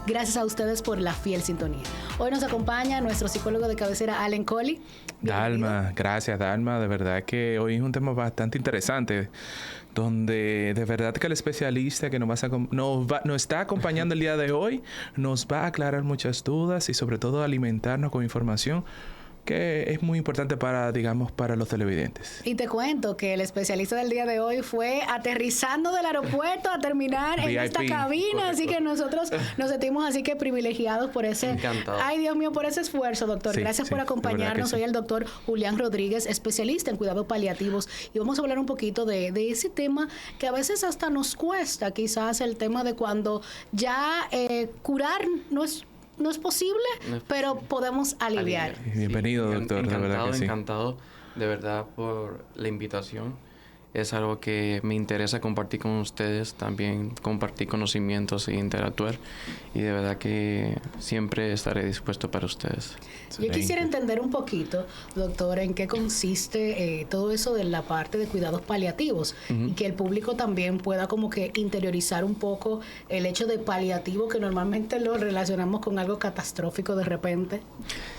Gracias a ustedes por la fiel sintonía. Hoy nos acompaña nuestro psicólogo de cabecera, Allen Coley. Dalma, gracias Dalma. De verdad que hoy es un tema bastante interesante, donde de verdad que el especialista que nos está acompañando el día de hoy nos va a aclarar muchas dudas y sobre todo alimentarnos con información que es muy importante para los televidentes. Y te cuento que el especialista del día de hoy fue aterrizando del aeropuerto a terminar en esta cabina, correcto. Así que nosotros nos sentimos así que privilegiados por ese... Encantado. Ay, Dios mío, por ese esfuerzo, doctor. Sí, Gracias sí, por acompañarnos. Soy el doctor Julián Rodríguez, especialista en cuidados paliativos, y vamos a hablar un poquito de ese tema que a veces hasta nos cuesta, quizás el tema de cuando ya curar no es posible, pero podemos aliviar. Bienvenido, doctor. Encantado, de verdad que sí. Encantado, de verdad, por la invitación. Es algo que me interesa compartir con ustedes, también compartir conocimientos e interactuar. Y de verdad que siempre estaré dispuesto para ustedes. Yo quisiera entender un poquito, doctor, en qué consiste todo eso de la parte de cuidados paliativos y que el público también pueda como que interiorizar un poco el hecho de paliativo, que normalmente lo relacionamos con algo catastrófico de repente.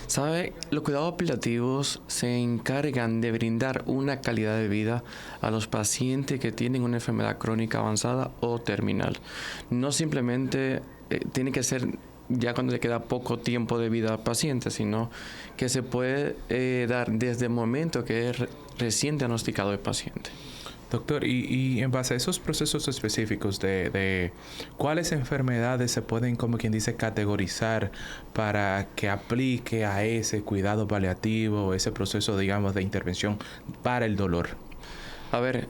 ¿Sabe? Los cuidados paliativos se encargan de brindar una calidad de vida a los pacientes que tienen una enfermedad crónica avanzada o terminal. No simplemente tiene que ser ya cuando le queda poco tiempo de vida al paciente, sino que se puede dar desde el momento que es recién diagnosticado el paciente. Doctor, y en base a esos procesos específicos de cuáles enfermedades se pueden, como quien dice, categorizar para que aplique a ese cuidado paliativo, ese proceso, digamos, de intervención para el dolor. A ver,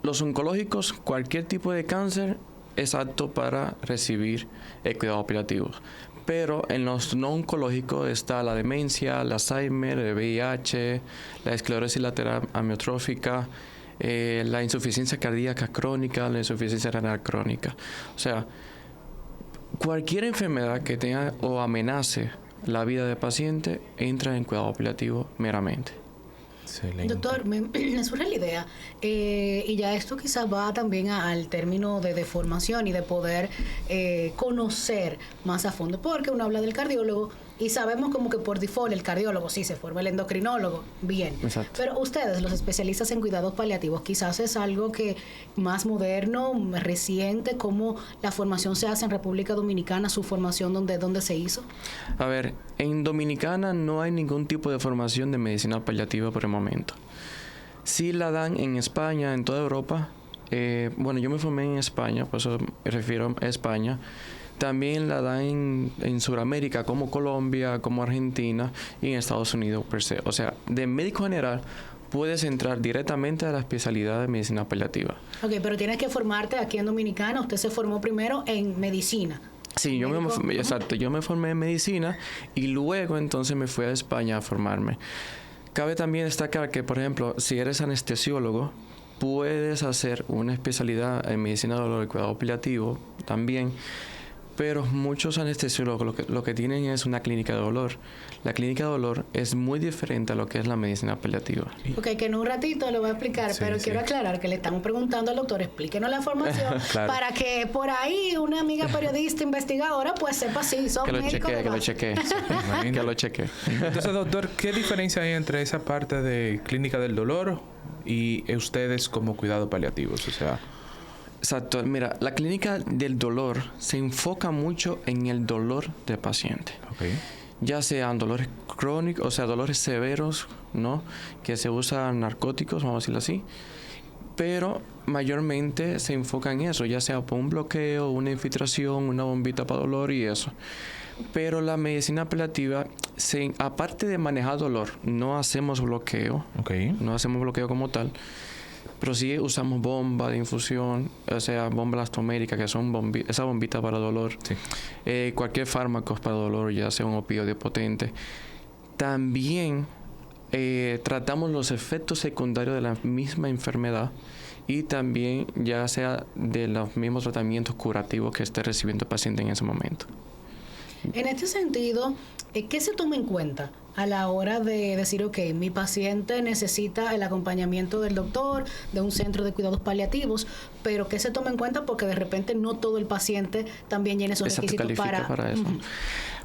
los oncológicos, cualquier tipo de cáncer es apto para recibir el cuidado paliativo. Pero en los no oncológicos está la demencia, el Alzheimer, el VIH, la esclerosis lateral amiotrófica, la insuficiencia cardíaca crónica, la insuficiencia renal crónica. O sea, cualquier enfermedad que tenga o amenace la vida del paciente entra en cuidado paliativo meramente. Excelente. Doctor, me surge la idea, y ya esto quizás va también al término de formación y de poder conocer más a fondo, porque uno habla del cardiólogo y sabemos como que por default el cardiólogo sí se forma el endocrinólogo, bien. Exacto. Pero ustedes, los especialistas en cuidados paliativos, quizás es algo que más moderno, reciente, ¿cómo la formación se hace en República Dominicana? ¿Su formación dónde se hizo? A ver, en Dominicana no hay ningún tipo de formación de medicina paliativa por el momento. Sí la dan en España, en toda Europa. Bueno, yo me formé en España, por eso me refiero a España. También la dan en Sudamérica, como Colombia, como Argentina y en Estados Unidos per se. O sea, de médico general puedes entrar directamente a la especialidad de medicina paliativa. Ok, pero tienes que formarte aquí en Dominicana. Usted se formó primero en medicina. Sí, yo me formé en medicina y luego entonces me fui a España a formarme. Cabe también destacar que, por ejemplo, si eres anestesiólogo, puedes hacer una especialidad en medicina de dolor y cuidado paliativo también. Pero muchos anestesiólogos lo que tienen es una clínica de dolor. La clínica de dolor es muy diferente a lo que es la medicina paliativa. Ok, que en un ratito lo voy a explicar, pero quiero aclarar que le estamos preguntando al doctor, explíquenos la formación, claro, para que por ahí una amiga periodista investigadora pues sepa si son médicos. Que lo chequee. Que lo chequee. Entonces, doctor, ¿qué diferencia hay entre esa parte de clínica del dolor y ustedes como cuidado paliativos? O sea... Exacto. Mira, la clínica del dolor se enfoca mucho en el dolor del paciente. Okay. Ya sean dolores crónicos, o sea, dolores severos, ¿no? Que se usan narcóticos, vamos a decirlo así. Pero mayormente se enfoca en eso, ya sea por un bloqueo, una infiltración, una bombita para dolor y eso. Pero la medicina paliativa, aparte de manejar dolor, no hacemos bloqueo. Okay. No hacemos bloqueo como tal. Pero sí usamos bomba de infusión, o sea, bomba elastomérica, que son esa bombita para dolor. Sí. Cualquier fármaco para dolor, ya sea un opioide potente. También tratamos los efectos secundarios de la misma enfermedad y también ya sea de los mismos tratamientos curativos que esté recibiendo el paciente en ese momento. En este sentido, ¿qué se toma en cuenta a la hora de decir, ok, mi paciente necesita el acompañamiento del doctor, de un centro de cuidados paliativos, pero que se tome en cuenta porque de repente no todo el paciente también llena esos requisitos para eso.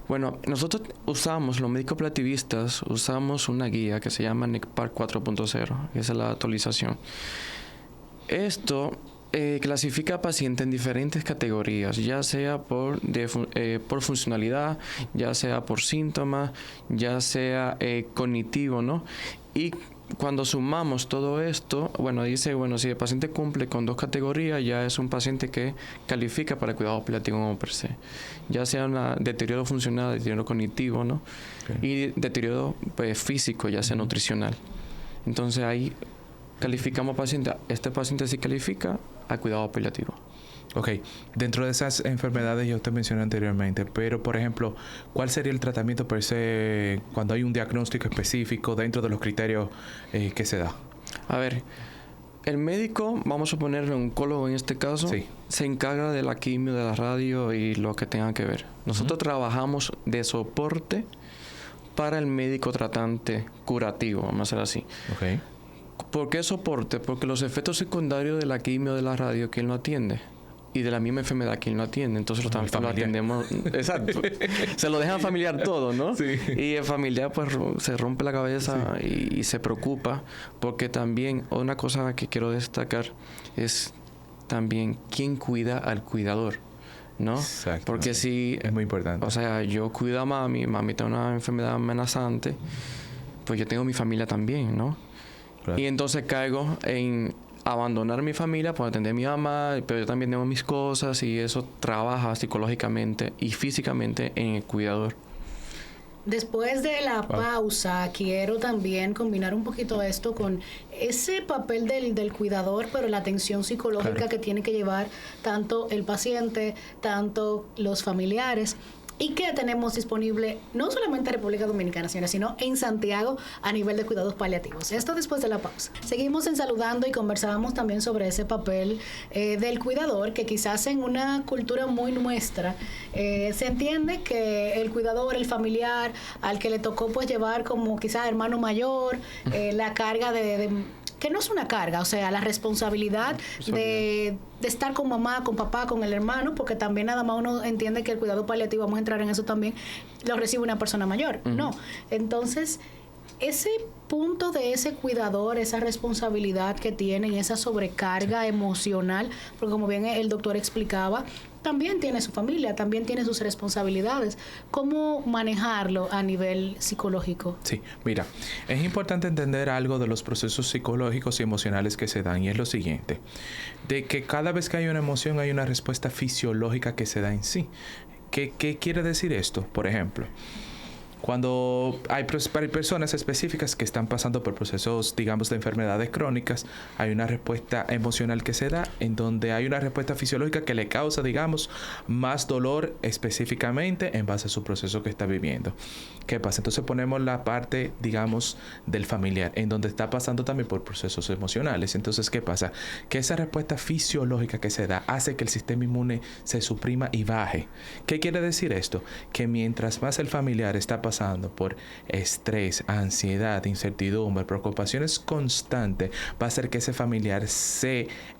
Bueno, nosotros los médicos paliativistas, usamos una guía que se llama NECPAR 4.0, que es la actualización. Esto clasifica a pacientes en diferentes categorías, ya sea por funcionalidad, ya sea por síntomas, ya sea cognitivo, ¿no? Y cuando sumamos todo esto, si el paciente cumple con 2 categorías, ya es un paciente que califica para el cuidado paliativo como per se. Ya sea un deterioro funcional, deterioro cognitivo, ¿no? Okay. Y deterioro físico, ya sea nutricional. Entonces ahí calificamos paciente. Este paciente sí califica al cuidado paliativo. Ok, dentro de esas enfermedades ya usted mencionó anteriormente, pero por ejemplo, ¿cuál sería el tratamiento per se cuando hay un diagnóstico específico dentro de los criterios que se da? A ver, el médico, vamos a ponerle un oncólogo en este caso, sí, se encarga de la quimio, de la radio y lo que tenga que ver. Nosotros trabajamos de soporte para el médico tratante curativo, vamos a hacer así. Okay. ¿Por qué soporte? Porque los efectos secundarios de la quimio, de la radio, ¿quién lo atiende? Y de la misma enfermedad, ¿quién lo atiende? Entonces lo atendemos. Exacto. Se lo dejan familiar todo, ¿no? Sí. Y el familiar pues se rompe la cabeza, sí, y se preocupa. Porque también una cosa que quiero destacar es también quién cuida al cuidador, ¿no? Exacto. Porque si... Es muy importante. O sea, yo cuido a mami tiene una enfermedad amenazante, pues yo tengo mi familia también, ¿no? Claro. Y entonces caigo en abandonar mi familia para atender a mi mamá, pero yo también tengo mis cosas y eso trabaja psicológicamente y físicamente en el cuidador. Después de la pausa, quiero también combinar un poquito esto con ese papel del cuidador, pero la atención psicológica, claro, que tiene que llevar tanto el paciente, tanto los familiares. Y que tenemos disponible no solamente en República Dominicana, sino en Santiago a nivel de cuidados paliativos. Esto después de la pausa. Seguimos en Saludando y conversábamos también sobre ese papel del cuidador, que quizás en una cultura muy nuestra se entiende que el cuidador, el familiar, al que le tocó pues llevar como quizás hermano mayor, la carga de que no es una carga, o sea, la responsabilidad de estar con mamá, con papá, con el hermano, porque también nada más uno entiende que el cuidado paliativo, vamos a entrar en eso también, lo recibe una persona mayor. No. Entonces, ese punto de ese cuidador, esa responsabilidad que tienen, esa sobrecarga emocional, porque como bien el doctor explicaba, también tiene su familia, también tiene sus responsabilidades. ¿Cómo manejarlo a nivel psicológico? Sí, mira, es importante entender algo de los procesos psicológicos y emocionales que se dan, y es lo siguiente, de que cada vez que hay una emoción hay una respuesta fisiológica que se da en sí. ¿Qué quiere decir esto? Por ejemplo, cuando hay personas específicas que están pasando por procesos, digamos, de enfermedades crónicas, hay una respuesta emocional que se da en donde hay una respuesta fisiológica que le causa, digamos, más dolor específicamente en base a su proceso que está viviendo. ¿Qué pasa? Entonces ponemos la parte, digamos, del familiar, en donde está pasando también por procesos emocionales. Entonces, ¿qué pasa? Que esa respuesta fisiológica que se da hace que el sistema inmune se suprima y baje. ¿Qué quiere decir esto? Que mientras más el familiar está pasando por estrés, ansiedad, incertidumbre, preocupaciones constantes, va a hacer que ese familiar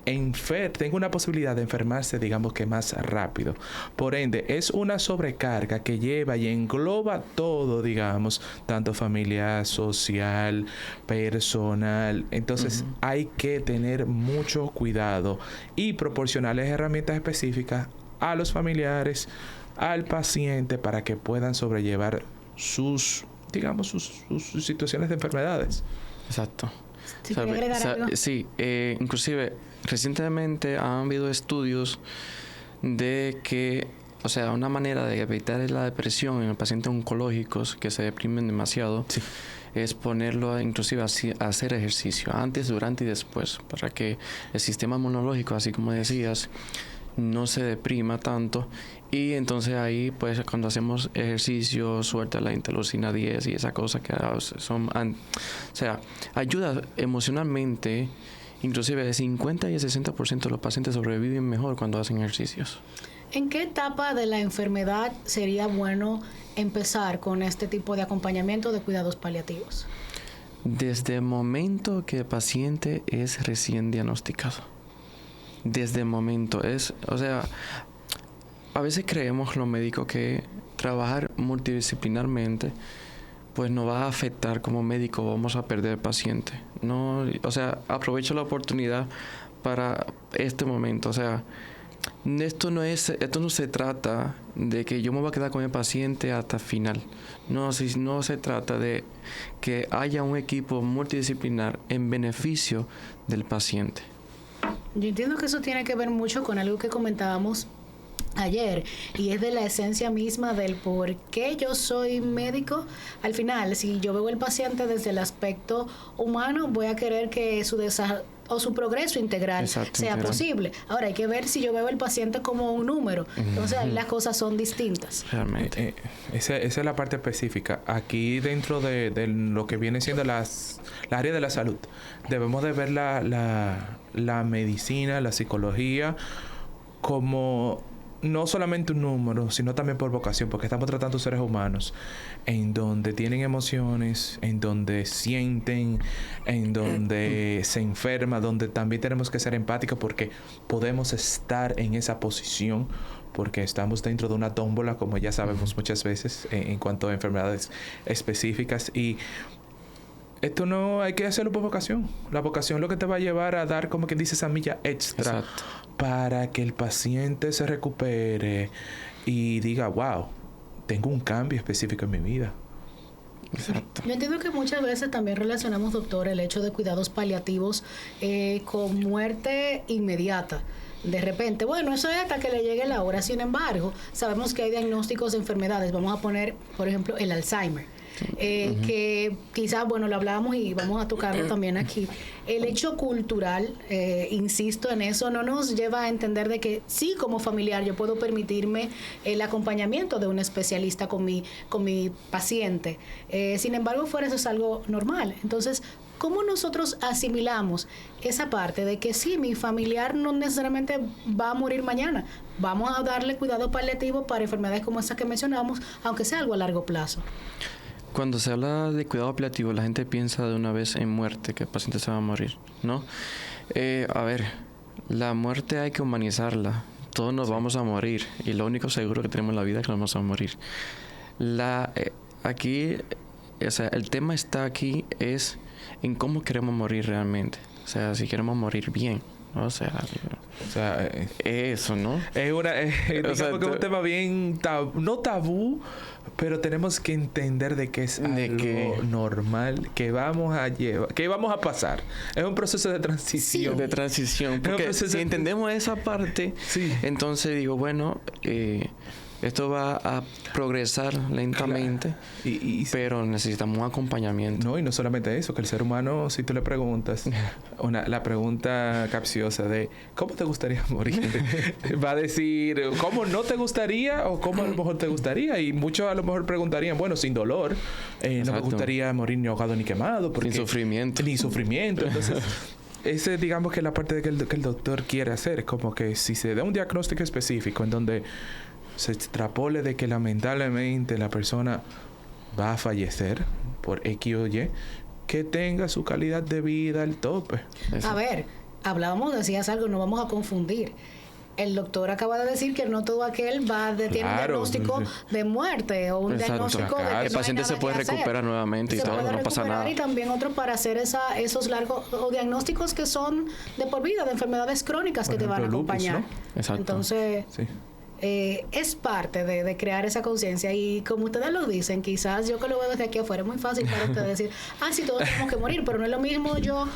tenga una posibilidad de enfermarse, digamos que más rápido. Por ende, es una sobrecarga que lleva y engloba todo, digamos, tanto familiar, social, personal. Entonces, hay que tener mucho cuidado y proporcionarles herramientas específicas a los familiares, al paciente, para que puedan sobrellevar sus situaciones de enfermedades. Exacto. Sí, inclusive recientemente han habido estudios de que, o sea, una manera de evitar la depresión en los pacientes oncológicos que se deprimen demasiado, sí, es ponerlo inclusive a hacer ejercicio antes, durante y después, para que el sistema inmunológico, así como decías, no se deprima tanto. Y entonces ahí, pues, cuando hacemos ejercicio, suelta la interleucina 10 y esa cosa que son... o sea, ayuda emocionalmente. Inclusive el 50 y el 60% de los pacientes sobreviven mejor cuando hacen ejercicios. ¿En qué etapa de la enfermedad sería bueno empezar con este tipo de acompañamiento de cuidados paliativos? Desde el momento que el paciente es recién diagnosticado. Desde el momento o sea, a veces creemos los médicos que trabajar multidisciplinarmente pues nos va a afectar como médico, vamos a perder al paciente. No, o sea, aprovecho la oportunidad para este momento. O sea, esto no se trata de que yo me voy a quedar con el paciente hasta el final. No se trata de que haya un equipo multidisciplinar en beneficio del paciente. Yo entiendo que eso tiene que ver mucho con algo que comentábamos ayer, y es de la esencia misma del por qué yo soy médico. Al final, si yo veo al paciente desde el aspecto humano, voy a querer que su progreso integral sea posible. Ahora hay que ver si yo veo al paciente como un número. Entonces ahí las cosas son distintas. Realmente. Esa es la parte específica. Aquí dentro de lo que viene siendo la área de la salud, debemos de ver la medicina, la psicología como no solamente un número, sino también por vocación, porque estamos tratando seres humanos en donde tienen emociones, en donde sienten, en donde se enferma, donde también tenemos que ser empáticos porque podemos estar en esa posición, porque estamos dentro de una tómbola, como ya sabemos muchas veces, en cuanto a enfermedades específicas. Y esto no hay que hacerlo por vocación. La vocación es lo que te va a llevar a dar, como que dice, esa milla extra. Exacto. Para que el paciente se recupere y diga, wow, tengo un cambio específico en mi vida. Exacto. Yo entiendo que muchas veces también relacionamos, doctor, el hecho de cuidados paliativos con muerte inmediata. De repente, bueno, eso es hasta que le llegue la hora. Sin embargo, sabemos que hay diagnósticos de enfermedades. Vamos a poner, por ejemplo, el Alzheimer. Que quizás, bueno, lo hablábamos y vamos a tocarlo también aquí. El hecho cultural, insisto en eso, no nos lleva a entender de que sí, como familiar, yo puedo permitirme el acompañamiento de un especialista con mi paciente. Sin embargo, fuera eso es algo normal. Entonces, ¿cómo nosotros asimilamos esa parte de que sí, mi familiar no necesariamente va a morir mañana? Vamos a darle cuidado paliativo para enfermedades como esas que mencionamos, aunque sea algo a largo plazo. Cuando se habla de cuidado paliativo, la gente piensa de una vez en muerte, que el paciente se va a morir, ¿no? A ver, la muerte hay que humanizarla. Todos nos vamos a morir y lo único seguro que tenemos en la vida es que nos vamos a morir. Aquí, o sea, el tema está aquí es en cómo queremos morir realmente. O sea, si queremos morir bien. O sea, eso, ¿no? Es un tema bien no tabú, pero tenemos que entender de que es algo normal que vamos a llevar, que vamos a pasar. Es un proceso de transición. Sí. De transición. Porque si entendemos esa parte, entonces digo, bueno, esto va a progresar lentamente, pero necesitamos un acompañamiento. No, y no solamente eso, que el ser humano, si tú le preguntas, la pregunta capciosa de ¿cómo te gustaría morir? Va a decir, ¿cómo no te gustaría o cómo a lo mejor te gustaría? Y muchos a lo mejor preguntarían, bueno, sin dolor, no me gustaría morir ni ahogado ni quemado. Porque, sin sufrimiento. Ni sufrimiento. Entonces, ese digamos que es la parte de que el doctor quiere hacer, como que si se da un diagnóstico específico en donde se extrapole de que lamentablemente la persona va a fallecer por X o Y, que tenga su calidad de vida al tope. A ver, hablábamos, decías algo, no vamos a confundir. El doctor acaba de decir que no todo aquel va a tener un diagnóstico de muerte o un diagnóstico de que el paciente se puede recuperar nuevamente y todo, no pasa nada. Y también otro para hacer esos largos o diagnósticos que son de por vida, de enfermedades crónicas que te van a acompañar. Lupus, ¿no? Exacto. Entonces, es parte de crear esa conciencia, y como ustedes lo dicen, quizás yo que lo veo desde aquí afuera es muy fácil para ustedes decir, sí, todos tenemos que morir, pero no es lo mismo yo,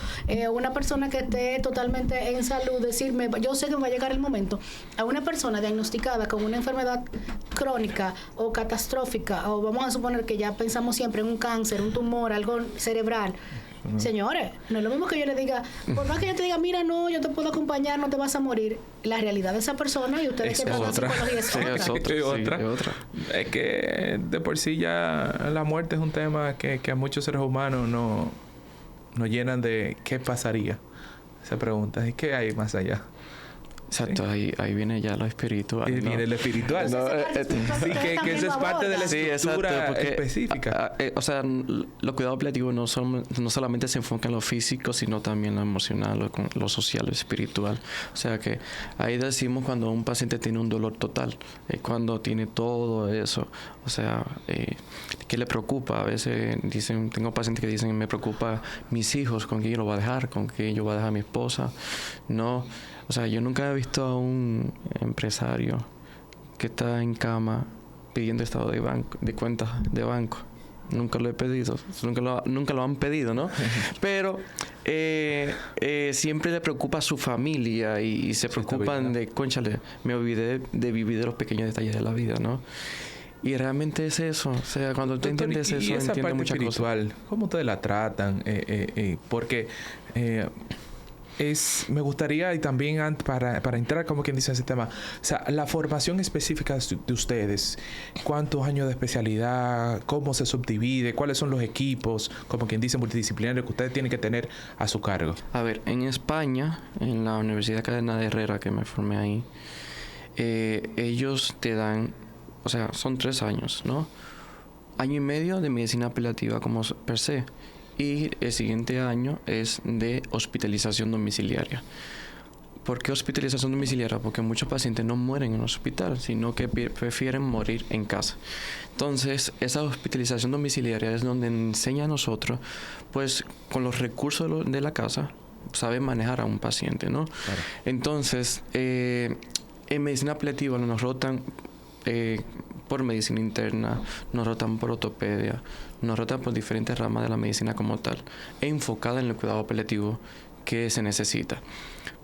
una persona que esté totalmente en salud, decirme, yo sé que me va a llegar el momento, a una persona diagnosticada con una enfermedad crónica o catastrófica, o vamos a suponer que ya pensamos siempre en un cáncer, un tumor, algo cerebral. Señores, no es lo mismo que yo le diga, por más que yo te diga, mira, no, yo te puedo acompañar, no te vas a morir. La realidad de esa persona, y ustedes que tratan psicología, es otra. Es que de por sí ya la muerte es un tema que a muchos seres humanos nos llenan de ¿qué pasaría? Se pregunta, ¿y qué hay más allá? Exacto, ¿sí? ahí viene ya lo espiritual. Viene lo espiritual. No, Sí, que eso es parte de la estructura específica. O sea, los cuidados paliativos no solamente se enfocan en lo físico, sino también en lo emocional, lo social, lo espiritual. O sea que ahí decimos cuando un paciente tiene un dolor total, cuando tiene todo eso. O sea, ¿qué le preocupa? A veces dicen, tengo pacientes que dicen, me preocupa mis hijos, con quién yo lo voy a dejar, con quién yo voy a dejar a mi esposa. No. O sea, yo nunca he visto a un empresario que está en cama pidiendo estado de cuentas de banco. Nunca lo he pedido, nunca lo han pedido, ¿no? Pero siempre le preocupa a su familia y se preocupan de, cónchale, me olvidé de vivir de los pequeños detalles de la vida, ¿no? Y realmente es eso. O sea, cuando tú entiendes eso, entiendes muchas cosas. ¿Cómo ustedes la tratan? Porque... me gustaría, y también para entrar como quien dice en ese tema, o sea, la formación específica de ustedes, cuántos años de especialidad, cómo se subdivide, cuáles son los equipos, como quien dice, multidisciplinarios que ustedes tienen que tener a su cargo. A ver, en España, en la Universidad Cadena de Herrera, que me formé ahí, ellos te dan, o sea, son 3 años, ¿no? 1 año y medio de medicina paliativa como per se. Y el siguiente año es de hospitalización domiciliaria. ¿Por qué hospitalización domiciliaria? Porque muchos pacientes no mueren en el hospital, sino que prefieren morir en casa. Entonces, esa hospitalización domiciliaria es donde enseña a nosotros, pues, con los recursos de la casa, saber manejar a un paciente, ¿no? Claro. Entonces, en medicina paliativa nos rotan por medicina interna, nos rotan por ortopedia, nos rotan por diferentes ramas de la medicina como tal, enfocada en el cuidado paliativo que se necesita.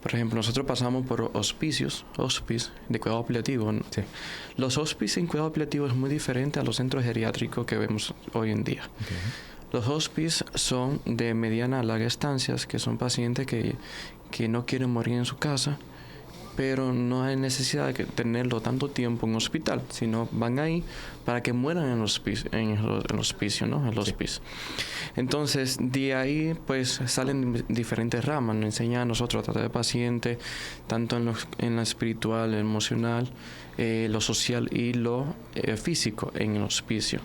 Por ejemplo, nosotros pasamos por hospice de cuidado paliativo, ¿no? Sí. Los hospices en cuidado paliativo es muy diferente a los centros geriátricos que vemos hoy en día. Okay. Los hospices son de mediana a larga estancias, que son pacientes que no quieren morir en su casa, pero no hay necesidad de tenerlo tanto tiempo en hospital, sino van ahí para que mueran en el hospicio, ¿no? El hospice. Entonces, de ahí, pues, salen diferentes ramas. Nos enseñan a nosotros a tratar de pacientes, tanto en lo espiritual, lo emocional, lo social y lo físico en el hospicio.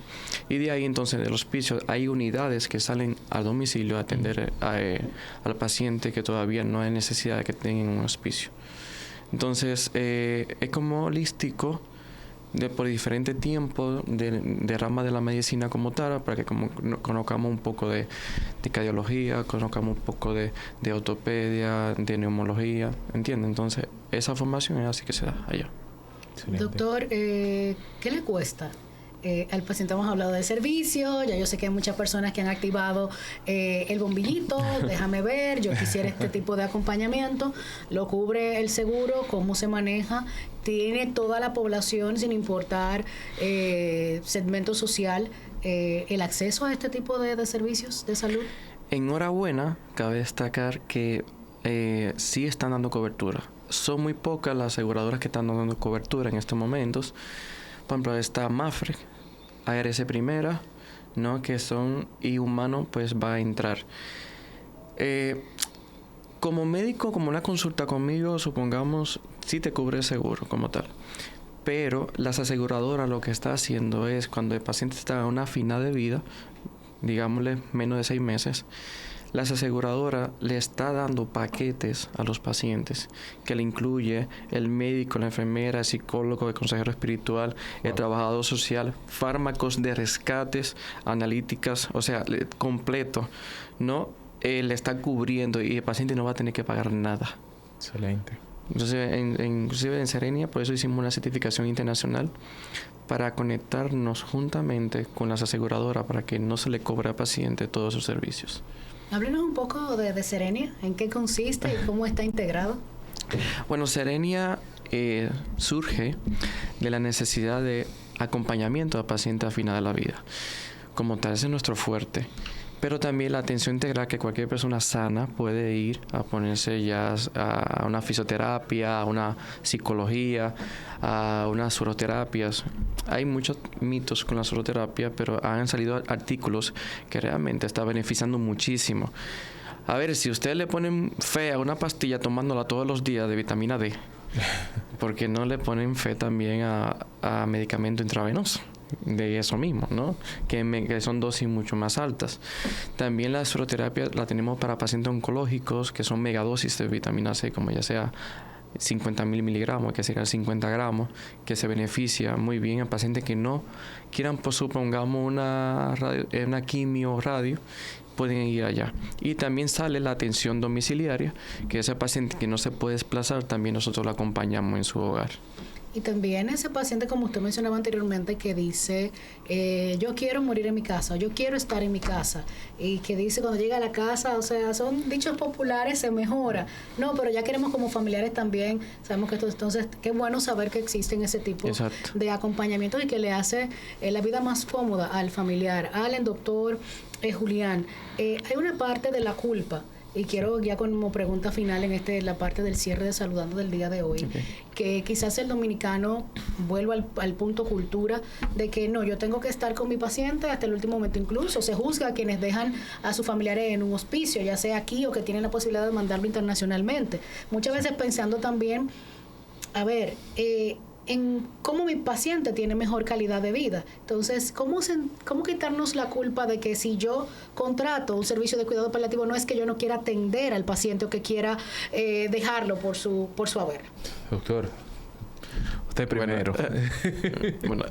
Y de ahí, entonces, del hospicio hay unidades que salen al domicilio a atender al paciente que todavía no hay necesidad de que tengan un hospicio. Entonces, es como holístico por diferente tiempo de rama de la medicina como tal, para que conozcamos un poco de cardiología, conozcamos un poco de ortopedia, de neumología, ¿entiendes? Entonces, esa formación es así que se da allá. Excelente. Doctor, ¿qué le cuesta? Al paciente hemos hablado de servicio, ya yo sé que hay muchas personas que han activado el bombillito, déjame ver, yo quisiera este tipo de acompañamiento, lo cubre el seguro, cómo se maneja, tiene toda la población sin importar segmento social el acceso a este tipo de servicios de salud. Enhorabuena, cabe destacar que sí están dando cobertura. Son muy pocas las aseguradoras que están dando cobertura en estos momentos. Por ejemplo, está Mafre, ARS Primera, ¿no? Que son, y Humano, pues va a entrar. Como médico, como una consulta conmigo, supongamos, sí te cubre el seguro como tal. Pero las aseguradoras lo que está haciendo es, cuando el paciente está en una final de vida, digámosle menos de 6 meses, las aseguradoras le está dando paquetes a los pacientes que le incluye el médico, la enfermera, el psicólogo, el consejero espiritual, el trabajador social, fármacos de rescates, analíticas, o sea, completo, ¿no? Le está cubriendo y el paciente no va a tener que pagar nada. Excelente. Entonces, inclusive en Serenia, por eso hicimos una certificación internacional para conectarnos juntamente con las aseguradoras para que no se le cobre al paciente todos sus servicios. Háblenos un poco de Serenia, en qué consiste y cómo está integrado. Bueno, Serenia surge de la necesidad de acompañamiento al paciente al final de la vida. Como tal, ese es nuestro fuerte. Pero también la atención integral que cualquier persona sana puede ir a ponerse ya a una fisioterapia, a una psicología, a unas uroterapias. Hay muchos mitos con la uroterapia, pero han salido artículos que realmente está beneficiando muchísimo. A ver, si usted le ponen fe a una pastilla tomándola todos los días de vitamina D, porque no le ponen fe también a medicamento intravenoso de eso mismo, ¿no? Que son dosis mucho más altas. También la esferoterapia la tenemos para pacientes oncológicos que son megadosis de vitamina C, como ya sea 50.000 miligramos, que serían 50 gramos, que se beneficia muy bien a pacientes que no quieran, pues, supongamos, una quimio o radio, pueden ir allá. Y también sale la atención domiciliaria, que ese paciente que no se puede desplazar, también nosotros lo acompañamos en su hogar. Y también ese paciente, como usted mencionaba anteriormente, que dice, yo quiero morir en mi casa, yo quiero estar en mi casa, y que dice cuando llega a la casa, o sea, son dichos populares, se mejora. No, pero ya queremos como familiares también, sabemos que esto, entonces, qué bueno saber que existen ese tipo de acompañamiento y que le hace la vida más cómoda al familiar. Allen, doctor Julián, hay una parte de la culpa, y quiero ya como pregunta final en la parte del cierre de Saludando del día de hoy, que quizás el dominicano vuelva al punto cultura de que no, yo tengo que estar con mi paciente hasta el último momento. Incluso se juzga a quienes dejan a sus familiares en un hospicio, ya sea aquí o que tienen la posibilidad de mandarlo internacionalmente. Muchas veces pensando también, a ver, en cómo mi paciente tiene mejor calidad de vida. Entonces, ¿cómo quitarnos la culpa de que si yo contrato un servicio de cuidado paliativo no es que yo no quiera atender al paciente o que quiera dejarlo por su haber? Doctor, usted primero.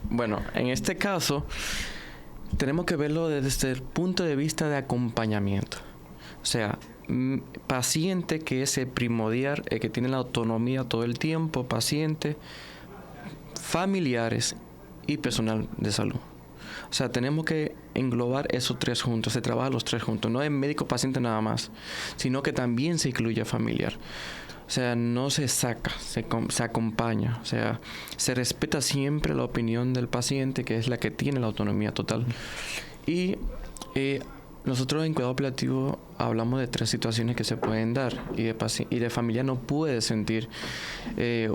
Bueno, en este caso tenemos que verlo desde el punto de vista de acompañamiento. O sea, paciente que es el primordial, el que tiene la autonomía todo el tiempo, paciente, familiares y personal de salud. O sea, tenemos que englobar esos tres juntos, se trabaja los tres juntos. No es médico-paciente nada más, sino que también se incluye familiar. O sea, no se saca, se acompaña. O sea, se respeta siempre la opinión del paciente, que es la que tiene la autonomía total. Y nosotros en cuidado paliativo hablamos de tres situaciones que se pueden dar y de familia no puede sentir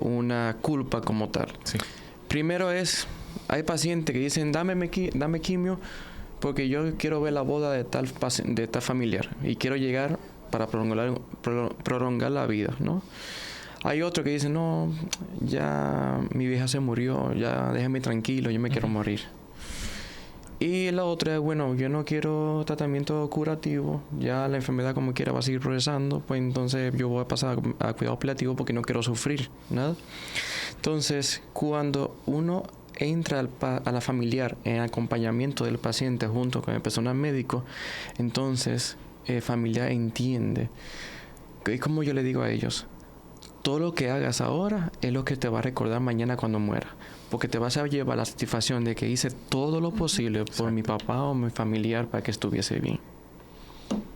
una culpa como tal. Sí. Primero hay pacientes que dicen, dame quimio porque yo quiero ver la boda de tal familiar y quiero llegar para prolongar la vida, ¿no? Hay otro que dice, no, ya mi vieja se murió, ya déjame tranquilo, yo me quiero morir. Y la otra es, bueno, yo no quiero tratamiento curativo, ya la enfermedad como quiera va a seguir progresando, pues entonces yo voy a pasar a cuidado paliativo porque no quiero sufrir nada. Entonces, cuando uno entra a la familiar en acompañamiento del paciente junto con el personal médico, entonces el familiar entiende. Y como yo le digo a ellos, todo lo que hagas ahora es lo que te va a recordar mañana cuando muera. Porque te vas a llevar la satisfacción de que hice todo lo posible por mi papá o mi familiar para que estuviese bien.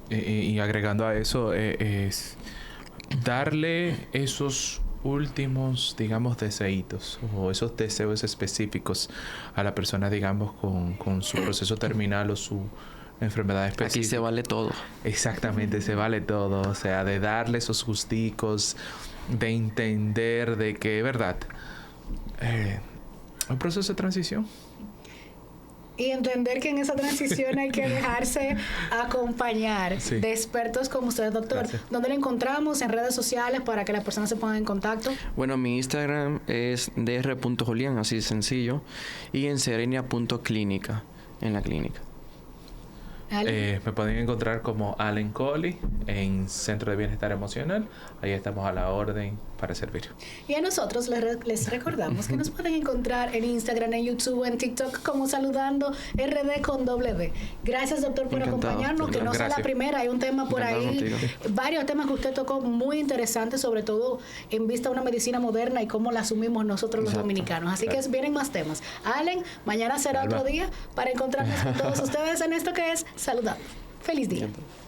Y agregando a eso, es darle esos últimos, digamos, deseitos o esos deseos específicos a la persona, digamos, con su proceso terminal o su enfermedad específica. Aquí se vale todo. Exactamente, se vale todo. O sea, de darle esos gusticos, de entender de que, verdad, un proceso de transición. Y entender que en esa transición hay que dejarse acompañar de expertos como usted, doctor. Gracias. ¿Dónde lo encontramos? En redes sociales para que las personas se pongan en contacto. Bueno, mi Instagram es dr.julian, así de sencillo, y en serenia.clínica, en la clínica. Me pueden encontrar como Allen Coley en Centro de Bienestar Emocional. Ahí estamos a la orden para servir. Y a nosotros les recordamos que nos pueden encontrar en Instagram, en YouTube, en TikTok como Saludando RD con W. Gracias, doctor, por acompañarnos. Que no sea la primera, hay un tema por ahí, varios temas que usted tocó muy interesantes, sobre todo en vista de una medicina moderna y cómo la asumimos nosotros los dominicanos. Así que vienen más temas. Allen, mañana será otro día para encontrarnos con todos ustedes en esto que es Saludando. Feliz día.